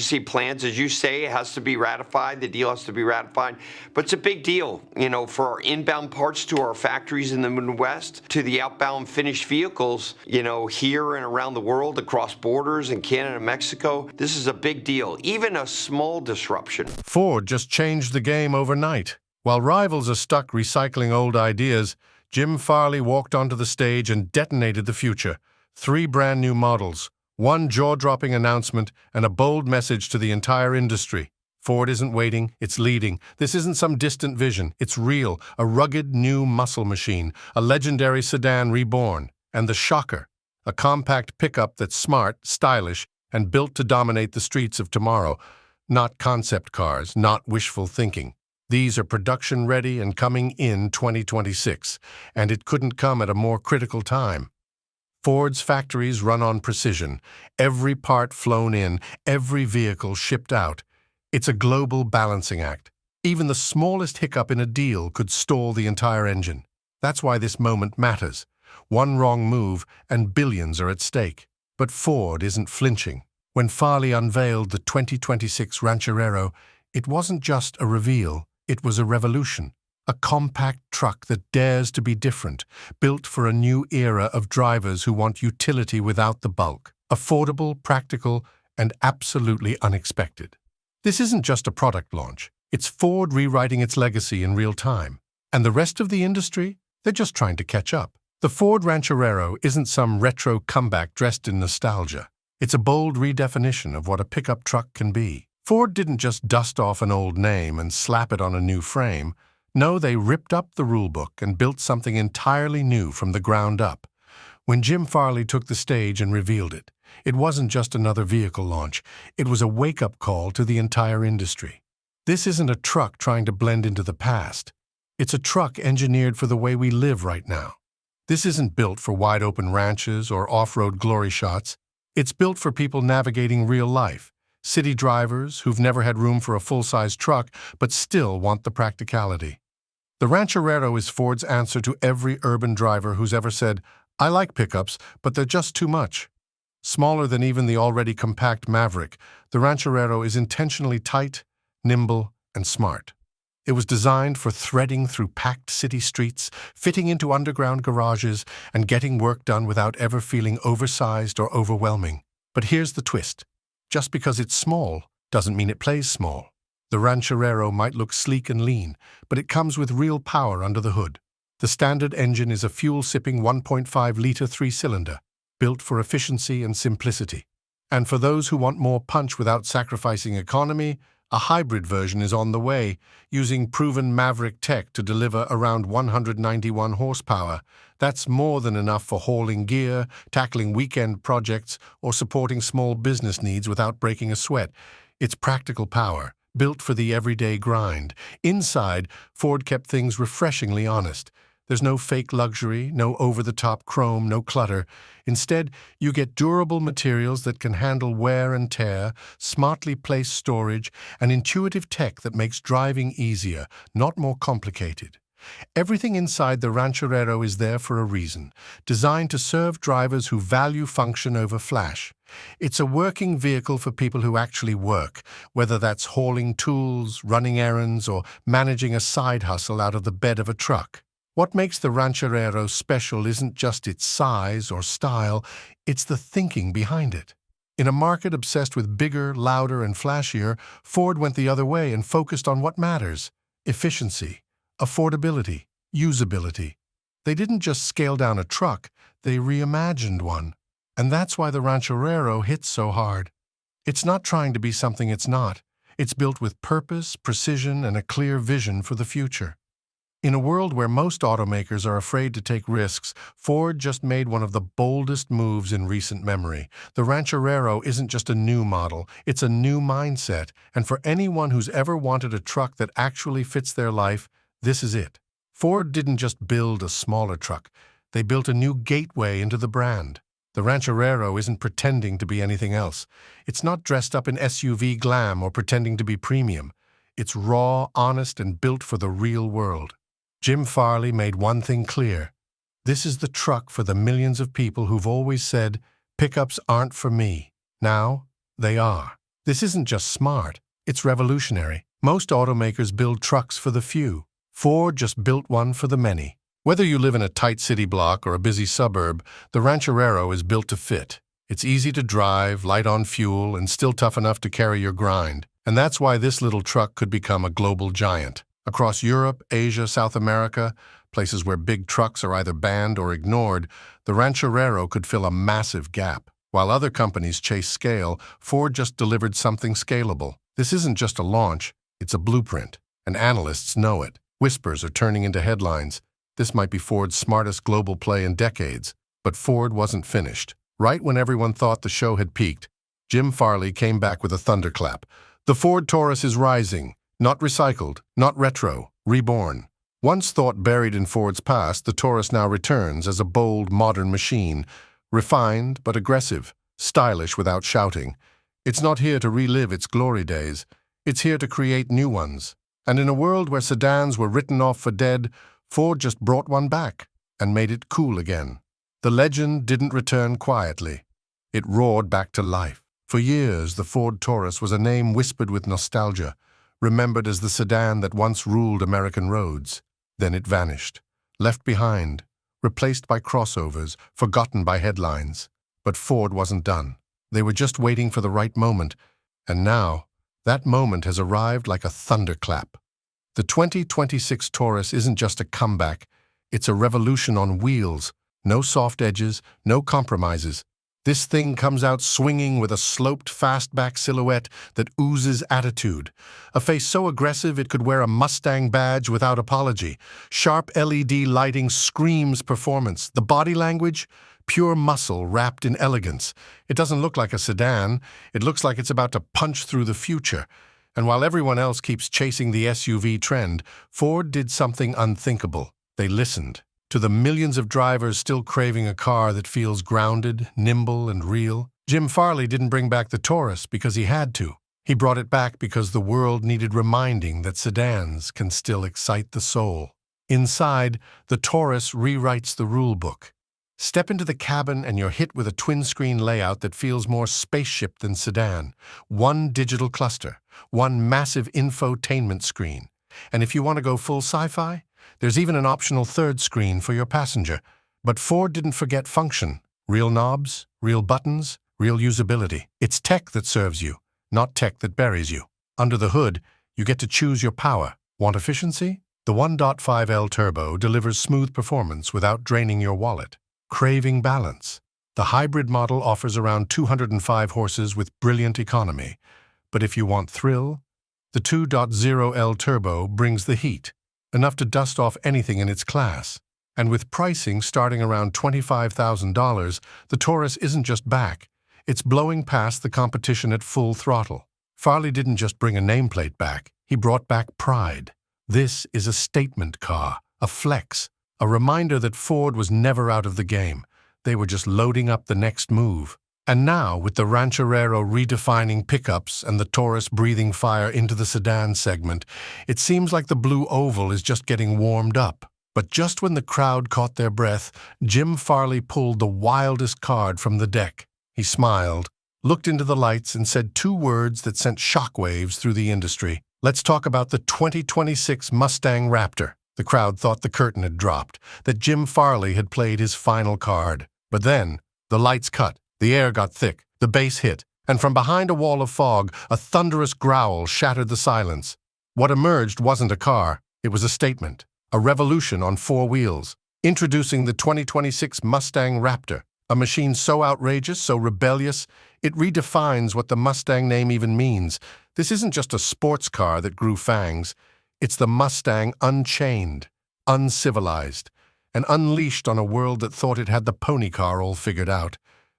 See plans, as you say, it has to be ratified. The deal has to be ratified. But it's a big deal, for our inbound parts to our factories in the Midwest, to the outbound finished vehicles, here and around the world, across borders in Canada and Mexico. This is a big deal, even a small disruption. Ford just changed the game overnight. While rivals are stuck recycling old ideas, Jim Farley walked onto the stage and detonated the future. 3 brand new models, 1 jaw-dropping announcement, and a bold message to the entire industry. Ford isn't waiting, it's leading. This isn't some distant vision, it's real, a rugged new muscle machine, a legendary sedan reborn. And the shocker, a compact pickup that's smart, stylish, and built to dominate the streets of tomorrow. Not concept cars, not wishful thinking. These are production-ready and coming in 2026, and it couldn't come at a more critical time. Ford's factories run on precision, every part flown in, every vehicle shipped out. It's a global balancing act. Even the smallest hiccup in a deal could stall the entire engine. That's why this moment matters. One wrong move and billions are at stake. But Ford isn't flinching. When Farley unveiled the 2026 Rancherero, it wasn't just a reveal, it was a revolution. A compact truck that dares to be different, built for a new era of drivers who want utility without the bulk. Affordable, practical, and absolutely unexpected. This isn't just a product launch. It's Ford rewriting its legacy in real time. And the rest of the industry? They're just trying to catch up. The Ford Rancherero isn't some retro comeback dressed in nostalgia. It's a bold redefinition of what a pickup truck can be. Ford didn't just dust off an old name and slap it on a new frame. No, they ripped up the rulebook and built something entirely new from the ground up. When Jim Farley took the stage and revealed it, it wasn't just another vehicle launch. It was a wake-up call to the entire industry. This isn't a truck trying to blend into the past. It's a truck engineered for the way we live right now. This isn't built for wide-open ranches or off-road glory shots. It's built for people navigating real life. City drivers who've never had room for a full-size truck but still want the practicality. The Rancherero is Ford's answer to every urban driver who's ever said, "I like pickups, but they're just too much." Smaller than even the already compact Maverick, the Rancherero is intentionally tight, nimble, and smart. It was designed for threading through packed city streets, fitting into underground garages, and getting work done without ever feeling oversized or overwhelming. But here's the twist. Just because it's small doesn't mean it plays small. The Rancherero might look sleek and lean, but it comes with real power under the hood. The standard engine is a fuel-sipping 1.5-liter 3-cylinder, built for efficiency and simplicity. And for those who want more punch without sacrificing economy, a hybrid version is on the way, using proven Maverick tech to deliver around 191 horsepower. That's more than enough for hauling gear, tackling weekend projects, or supporting small business needs without breaking a sweat. It's practical power, built for the everyday grind. Inside, Ford kept things refreshingly honest. There's no fake luxury, no over-the-top chrome, no clutter. Instead, you get durable materials that can handle wear and tear, smartly placed storage, and intuitive tech that makes driving easier, not more complicated. Everything inside the Rancherero is there for a reason, designed to serve drivers who value function over flash. It's a working vehicle for people who actually work, whether that's hauling tools, running errands, or managing a side hustle out of the bed of a truck. What makes the Rancherero special isn't just its size or style, it's the thinking behind it. In a market obsessed with bigger, louder, and flashier, Ford went the other way and focused on what matters: efficiency, affordability, usability. They didn't just scale down a truck, they reimagined one. And that's why the Rancherero hits so hard. It's not trying to be something it's not. It's built with purpose, precision, and a clear vision for the future. In a world where most automakers are afraid to take risks, Ford just made one of the boldest moves in recent memory. The Rancherero isn't just a new model, it's a new mindset, and for anyone who's ever wanted a truck that actually fits their life, this is it. Ford didn't just build a smaller truck, they built a new gateway into the brand. The Rancherero isn't pretending to be anything else. It's not dressed up in SUV glam or pretending to be premium. It's raw, honest, and built for the real world. Jim Farley made one thing clear. This is the truck for the millions of people who've always said, "Pickups aren't for me." Now, they are. This isn't just smart, it's revolutionary. Most automakers build trucks for the few. Ford just built one for the many. Whether you live in a tight city block or a busy suburb, the Rancherero is built to fit. It's easy to drive, light on fuel, and still tough enough to carry your grind. And that's why this little truck could become a global giant. Across Europe, Asia, South America, places where big trucks are either banned or ignored, the Rancherero could fill a massive gap. While other companies chase scale, Ford just delivered something scalable. This isn't just a launch, it's a blueprint. And analysts know it. Whispers are turning into headlines. This might be Ford's smartest global play in decades. But Ford wasn't finished. Right when everyone thought the show had peaked, Jim Farley came back with a thunderclap. The Ford Taurus is rising. Not recycled, not retro, reborn. Once thought buried in Ford's past, the Taurus now returns as a bold, modern machine. Refined but aggressive, stylish without shouting. It's not here to relive its glory days. It's here to create new ones. And in a world where sedans were written off for dead, Ford just brought one back and made it cool again. The legend didn't return quietly. It roared back to life. For years, the Ford Taurus was a name whispered with nostalgia, remembered as the sedan that once ruled American roads. Then it vanished, left behind, replaced by crossovers, forgotten by headlines. But Ford wasn't done. They were just waiting for the right moment, and now, that moment has arrived like a thunderclap. The 2026 Taurus isn't just a comeback, it's a revolution on wheels. No soft edges, no compromises. This thing comes out swinging with a sloped fastback silhouette that oozes attitude. A face so aggressive it could wear a Mustang badge without apology. Sharp LED lighting screams performance. The body language? Pure muscle wrapped in elegance. It doesn't look like a sedan. It looks like it's about to punch through the future. And while everyone else keeps chasing the SUV trend, Ford did something unthinkable. They listened. To the millions of drivers still craving a car that feels grounded, nimble, and real, Jim Farley didn't bring back the Taurus because he had to. He brought it back because the world needed reminding that sedans can still excite the soul. Inside, the Taurus rewrites the rulebook. Step into the cabin and you're hit with a twin-screen layout that feels more spaceship than sedan. One digital cluster, one massive infotainment screen. And if you want to go full sci-fi, there's even an optional third screen for your passenger. But Ford didn't forget function. Real knobs, real buttons, real usability. It's tech that serves you, not tech that buries you. Under the hood, you get to choose your power. Want efficiency? The 1.5L turbo delivers smooth performance without draining your wallet. Craving balance? The hybrid model offers around 205 horses with brilliant economy. But if you want thrill, the 2.0L turbo brings the heat. Enough to dust off anything in its class. And with pricing starting around $25,000, the Taurus isn't just back. It's blowing past the competition at full throttle. Farley didn't just bring a nameplate back, he brought back pride. This is a statement car, a flex, a reminder that Ford was never out of the game. They were just loading up the next move. And now, with the Rancherero redefining pickups and the Taurus breathing fire into the sedan segment, it seems like the blue oval is just getting warmed up. But just when the crowd caught their breath, Jim Farley pulled the wildest card from the deck. He smiled, looked into the lights, and said two words that sent shockwaves through the industry. Let's talk about the 2026 Mustang Raptor. The crowd thought the curtain had dropped, that Jim Farley had played his final card. But then, the lights cut. The air got thick, the bass hit, and from behind a wall of fog, a thunderous growl shattered the silence. What emerged wasn't a car, it was a statement, a revolution on four wheels. Introducing the 2026 Mustang Raptor, a machine so outrageous, so rebellious, it redefines what the Mustang name even means. This isn't just a sports car that grew fangs, it's the Mustang unchained, uncivilized, and unleashed on a world that thought it had the pony car all figured out.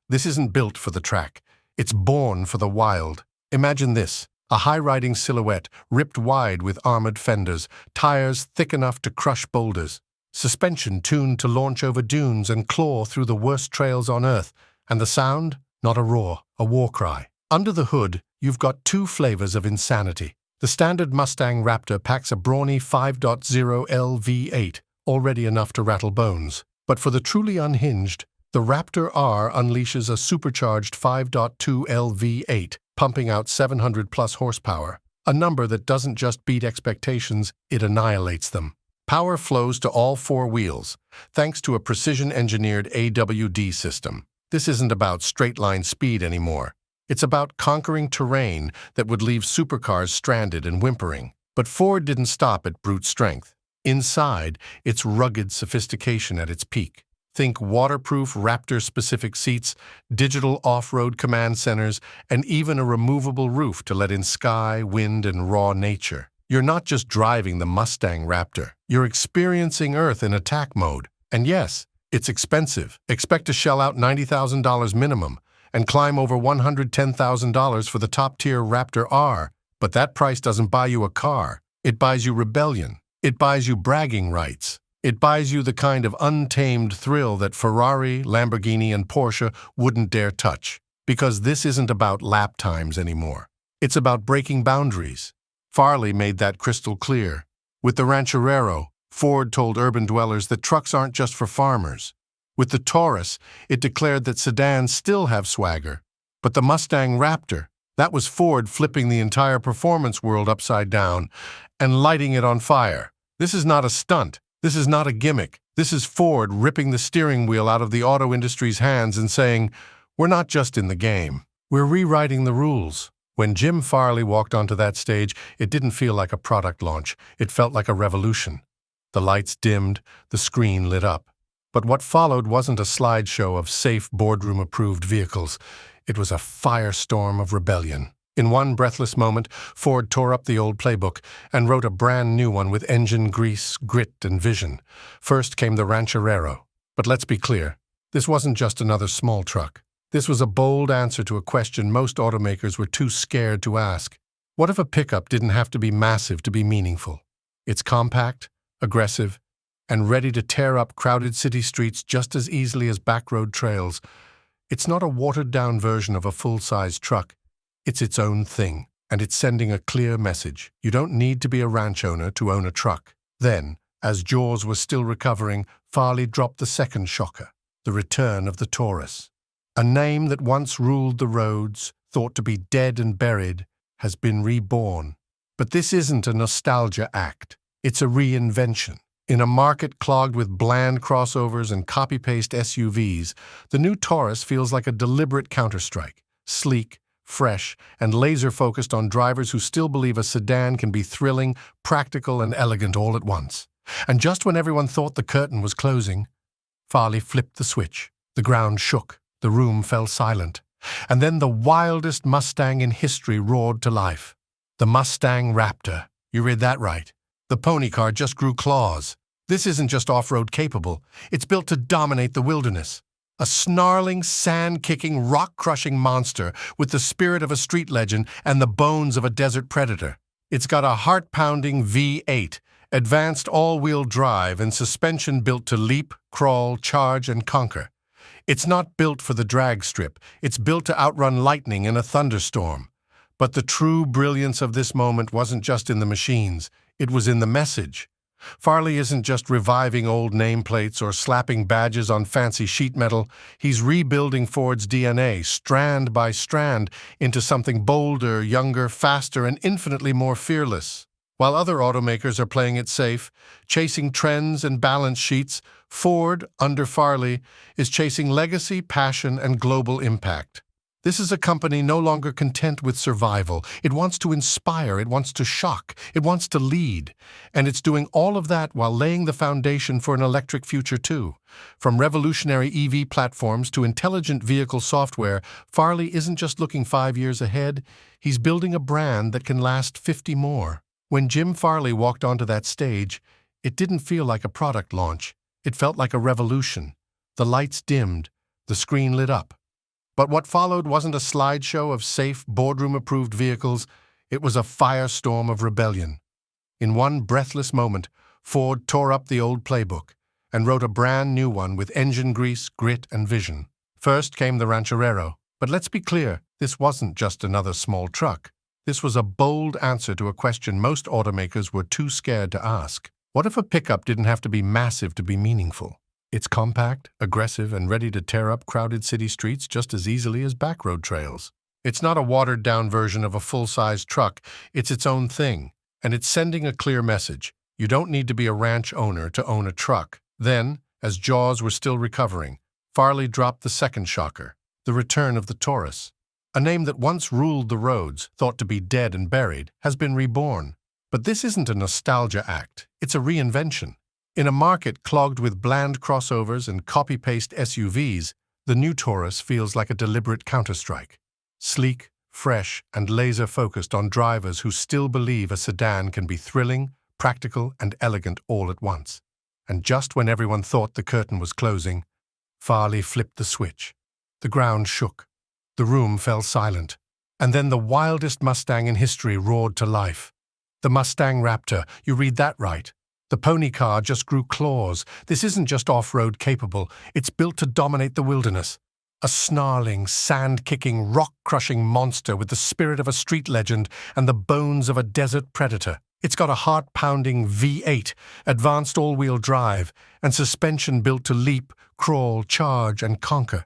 This isn't built for the track. It's born for the wild. Imagine this, a high-riding silhouette, ripped wide with armored fenders, tires thick enough to crush boulders, suspension tuned to launch over dunes and claw through the worst trails on Earth, and the sound? Not a roar, a war cry. Under the hood, you've got two flavors of insanity. The standard Mustang Raptor packs a brawny 5.0L V8, already enough to rattle bones. But for the truly unhinged, the Raptor R unleashes a supercharged 5.2L V8, pumping out 700-plus horsepower, a number that doesn't just beat expectations, it annihilates them. Power flows to all four wheels, thanks to a precision-engineered AWD system. This isn't about straight-line speed anymore. It's about conquering terrain that would leave supercars stranded and whimpering. But Ford didn't stop at brute strength. Inside, it's rugged sophistication at its peak. Think waterproof Raptor-specific seats, digital off-road command centers, and even a removable roof to let in sky, wind, and raw nature. You're not just driving the Mustang Raptor. You're experiencing Earth in attack mode. And yes, it's expensive. Expect to shell out $90,000 minimum and climb over $110,000 for the top-tier Raptor R. But that price doesn't buy you a car. It buys you rebellion. It buys you bragging rights. It buys you the kind of untamed thrill that Ferrari, Lamborghini, and Porsche wouldn't dare touch. Because this isn't about lap times anymore. It's about breaking boundaries. Farley made that crystal clear. With the Rancherero, Ford told urban dwellers that trucks aren't just for farmers. With the Taurus, it declared that sedans still have swagger. But the Mustang Raptor, that was Ford flipping the entire performance world upside down and lighting it on fire. This is not a stunt. This is not a gimmick. This is Ford ripping the steering wheel out of the auto industry's hands and saying, we're not just in the game. We're rewriting the rules. When Jim Farley walked onto that stage, it didn't feel like a product launch. It felt like a revolution. The lights dimmed, the screen lit up. But what followed wasn't a slideshow of safe, boardroom-approved vehicles. It was a firestorm of rebellion. In one breathless moment, Ford tore up the old playbook and wrote a brand new one with engine grease, grit, and vision. First came the Rancherero. But let's be clear, this wasn't just another small truck. This was a bold answer to a question most automakers were too scared to ask. What if a pickup didn't have to be massive to be meaningful? It's compact, aggressive, and ready to tear up crowded city streets just as easily as backroad trails. It's not a watered-down version of a full-size truck. It's its own thing, and it's sending a clear message. You don't need to be a ranch owner to own a truck. Then, as Jaws was still recovering, Farley dropped the second shocker, the return of the Taurus. A name that once ruled the roads, thought to be dead and buried, has been reborn. But this isn't a nostalgia act. It's a reinvention. In a market clogged with bland crossovers and copy-paste SUVs, the new Taurus feels like a deliberate counterstrike, sleek, fresh, and laser-focused on drivers who still believe a sedan can be thrilling, practical, and elegant all at once. And just when everyone thought the curtain was closing, Farley flipped the switch. The ground shook. The room fell silent. And then the wildest Mustang in history roared to life. The Mustang Raptor. You read that right. The pony car just grew claws. This isn't just off-road capable. It's built to dominate the wilderness. A snarling, sand-kicking, rock-crushing monster with the spirit of a street legend and the bones of a desert predator. It's got a heart-pounding V8, advanced all-wheel drive and suspension built to leap, crawl, charge, and conquer. It's not built for the drag strip. It's built to outrun lightning in a thunderstorm. But the true brilliance of this moment wasn't just in the machines. It was in the message. Farley isn't just reviving old nameplates or slapping badges on fancy sheet metal. He's rebuilding Ford's DNA, strand by strand, into something bolder, younger, faster, and infinitely more fearless. While other automakers are playing it safe, chasing trends and balance sheets, Ford, under Farley, is chasing legacy, passion, and global impact. This is a company no longer content with survival. It wants to inspire, it wants to shock, it wants to lead. And it's doing all of that while laying the foundation for an electric future too. From revolutionary EV platforms to intelligent vehicle software, Farley isn't just looking 5 years ahead, he's building a brand that can last 50 more. When Jim Farley walked onto that stage, it didn't feel like a product launch. It felt like a revolution. The lights dimmed, the screen lit up. But what followed wasn't a slideshow of safe, boardroom-approved vehicles. It was a firestorm of rebellion. In one breathless moment, Ford tore up the old playbook and wrote a brand new one with engine grease, grit, and vision. First came the Rancherero. But let's be clear, this wasn't just another small truck. This was a bold answer to a question most automakers were too scared to ask. What if a pickup didn't have to be massive to be meaningful? It's compact, aggressive, and ready to tear up crowded city streets just as easily as backroad trails. It's not a watered-down version of a full-size truck. It's its own thing, and it's sending a clear message. You don't need to be a ranch owner to own a truck. Then, as jaws were still recovering, Farley dropped the second shocker, the return of the Taurus. A name that once ruled the roads, thought to be dead and buried, has been reborn. But this isn't a nostalgia act. It's a reinvention. In a market clogged with bland crossovers and copy-paste SUVs, the new Taurus feels like a deliberate counterstrike. Sleek, fresh, and laser-focused on drivers who still believe a sedan can be thrilling, practical, and elegant all at once. And just when everyone thought the curtain was closing, Farley flipped the switch. The ground shook. The room fell silent. And then the wildest Mustang in history roared to life. The Mustang Raptor, you read that right. The pony car just grew claws. This isn't just off-road capable, it's built to dominate the wilderness. A snarling, sand-kicking, rock-crushing monster with the spirit of a street legend and the bones of a desert predator. It's got a heart-pounding V8, advanced all-wheel drive, and suspension built to leap, crawl, charge, and conquer.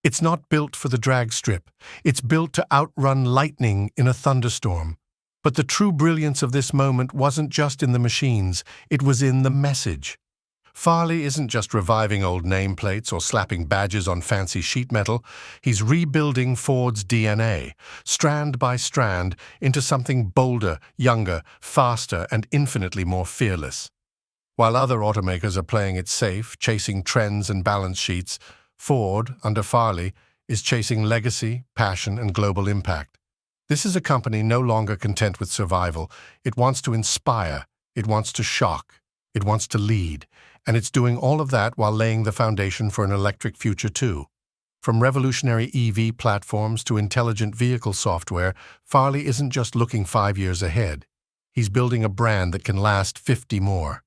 It's not built for the drag strip. It's built to outrun lightning in a thunderstorm. But the true brilliance of this moment wasn't just in the machines, it was in the message. Farley isn't just reviving old nameplates or slapping badges on fancy sheet metal, he's rebuilding Ford's DNA, strand by strand, into something bolder, younger, faster, and infinitely more fearless. While other automakers are playing it safe, chasing trends and balance sheets, Ford, under Farley, is chasing legacy, passion, and global impact. This is a company no longer content with survival. It wants to inspire, it wants to shock, it wants to lead, and it's doing all of that while laying the foundation for an electric future too. From revolutionary EV platforms to intelligent vehicle software, Farley isn't just looking 5 years ahead. He's building a brand that can last 50 more.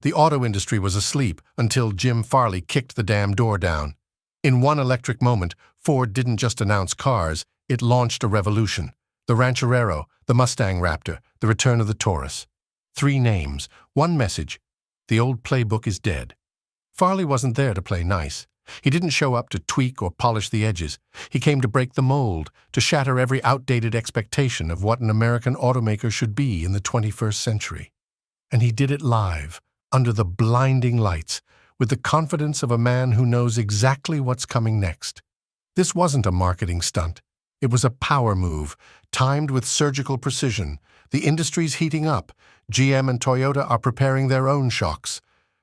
The auto industry was asleep until Jim Farley kicked the damn door down. In one electric moment, Ford didn't just announce cars, it launched a revolution. The Rancherero, the Mustang Raptor, the return of the Taurus. 3 names, 1 message. The old playbook is dead. Farley wasn't there to play nice. He didn't show up to tweak or polish the edges. He came to break the mold, to shatter every outdated expectation of what an American automaker should be in the 21st century. And he did it live, under the blinding lights, with the confidence of a man who knows exactly what's coming next. This wasn't a marketing stunt. It was a power move, timed with surgical precision. The industry's heating up. GM and Toyota are preparing their own shocks.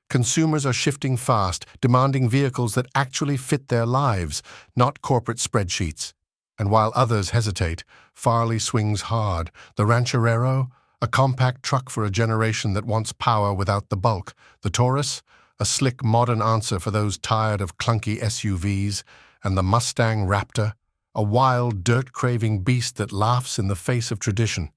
Consumers are shifting fast, demanding vehicles that actually fit their lives, not corporate spreadsheets. And while others hesitate, Farley swings hard. The Rancherero, a compact truck for a generation that wants power without the bulk. The Taurus, a slick modern answer for those tired of clunky SUVs. And the Mustang Raptor, a wild, dirt-craving beast that laughs in the face of tradition.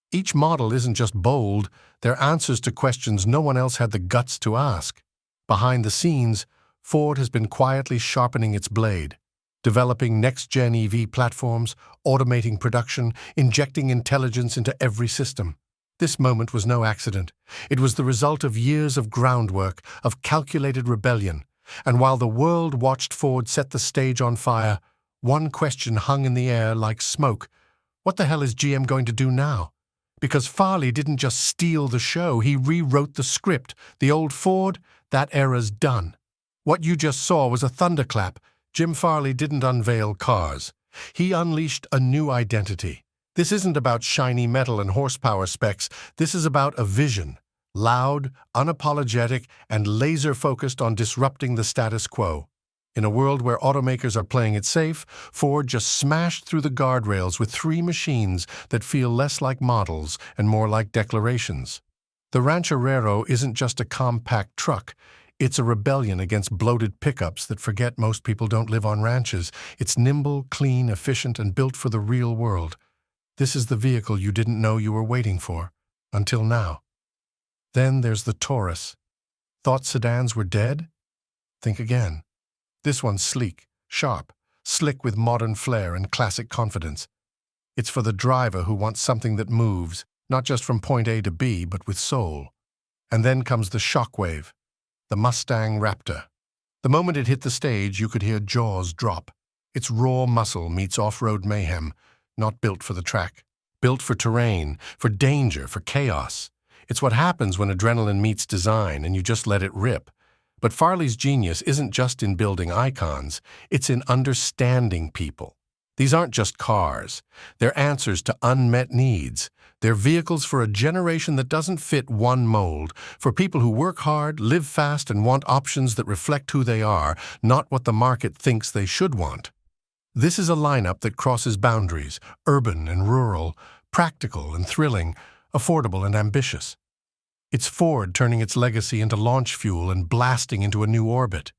Each model isn't just bold, they're answers to questions no one else had the guts to ask. Behind the scenes, Ford has been quietly sharpening its blade, developing next-gen EV platforms, automating production, injecting intelligence into every system. This moment was no accident. It was the result of years of groundwork, of calculated rebellion. And while the world watched Ford set the stage on fire, one question hung in the air like smoke. What the hell is GM going to do now? Because Farley didn't just steal the show, he rewrote the script. The old Ford, that era's done. What you just saw was a thunderclap. Jim Farley didn't unveil cars. He unleashed a new identity. This isn't about shiny metal and horsepower specs. This is about a vision. Loud, unapologetic, and laser-focused on disrupting the status quo. In a world where automakers are playing it safe, Ford just smashed through the guardrails with 3 machines that feel less like models and more like declarations. The Rancherero isn't just a compact truck. It's a rebellion against bloated pickups that forget most people don't live on ranches. It's nimble, clean, efficient, and built for the real world. This is the vehicle you didn't know you were waiting for, until now. Then there's the Taurus. Thought sedans were dead? Think again. This one's sleek, sharp, slick with modern flair and classic confidence. It's for the driver who wants something that moves, not just from point A to B, but with soul. And then comes the shockwave, the Mustang Raptor. The moment it hit the stage, you could hear jaws drop. Its raw muscle meets off-road mayhem. not built for the track. Built for terrain, for danger, for chaos. It's what happens when adrenaline meets design and you just let it rip. But Farley's genius isn't just in building icons, it's in understanding people. These aren't just cars. They're answers to unmet needs. They're vehicles for a generation that doesn't fit one mold, for people who work hard, live fast, and want options that reflect who they are, not what the market thinks they should want. This is a lineup that crosses boundaries, urban and rural, practical and thrilling, affordable and ambitious. It's Ford turning its legacy into launch fuel and blasting into a new orbit.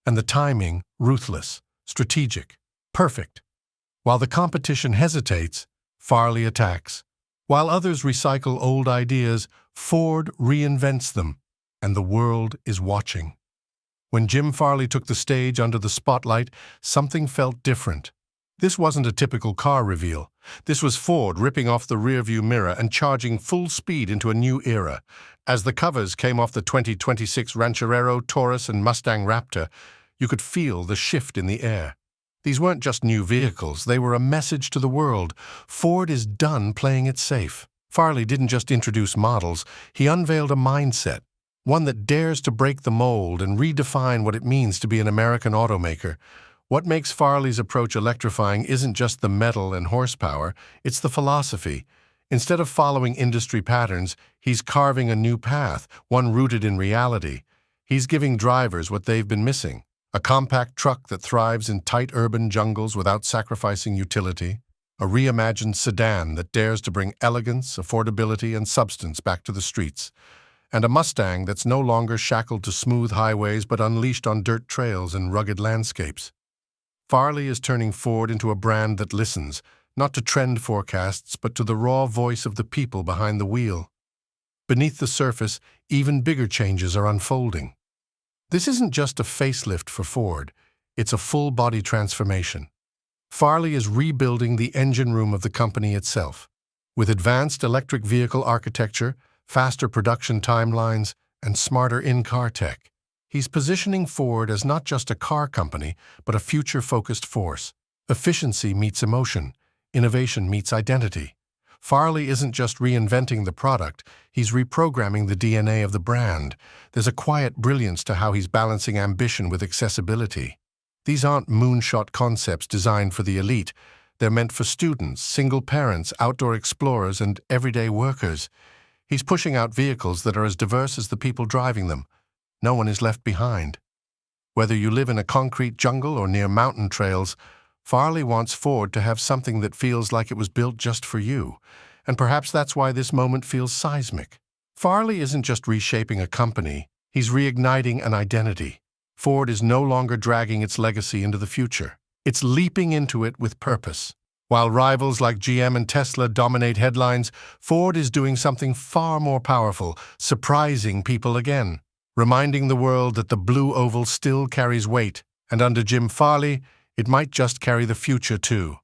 And the timing, ruthless, strategic, perfect. While the competition hesitates, Farley attacks. While others recycle old ideas, Ford reinvents them, and the world is watching. When Jim Farley took the stage under the spotlight, something felt different. This wasn't a typical car reveal. This was Ford ripping off the rearview mirror and charging full speed into a new era. As the covers came off the 2026 Rancherero, Taurus, and Mustang Raptor, you could feel the shift in the air. These weren't just new vehicles, they were a message to the world. Ford is done playing it safe. Farley didn't just introduce models, he unveiled a mindset, one that dares to break the mold and redefine what it means to be an American automaker. What makes Farley's approach electrifying isn't just the metal and horsepower, it's the philosophy. Instead of following industry patterns, he's carving a new path, one rooted in reality. He's giving drivers what they've been missing. A compact truck that thrives in tight urban jungles without sacrificing utility. A reimagined sedan that dares to bring elegance, affordability, and substance back to the streets. And a Mustang that's no longer shackled to smooth highways but unleashed on dirt trails and rugged landscapes. Farley is turning Ford into a brand that listens, not to trend forecasts, but to the raw voice of the people behind the wheel. Beneath the surface, even bigger changes are unfolding. This isn't just a facelift for Ford, it's a full-body transformation. Farley is rebuilding the engine room of the company itself. With advanced electric vehicle architecture, faster production timelines, and smarter in-car tech, he's positioning Ford as not just a car company, but a future-focused force. Efficiency meets emotion, innovation meets identity. Farley isn't just reinventing the product, he's reprogramming the DNA of the brand. There's a quiet brilliance to how he's balancing ambition with accessibility. These aren't moonshot concepts designed for the elite. They're meant for students, single parents, outdoor explorers, and everyday workers. He's pushing out vehicles that are as diverse as the people driving them. No one is left behind. Whether you live in a concrete jungle or near mountain trails, Farley wants Ford to have something that feels like it was built just for you. And perhaps that's why this moment feels seismic. Farley isn't just reshaping a company, he's reigniting an identity. Ford is no longer dragging its legacy into the future. It's leaping into it with purpose. While rivals like GM and Tesla dominate headlines, Ford is doing something far more powerful, surprising people again, reminding the world that the blue oval still carries weight, and under Jim Farley, it might just carry the future too.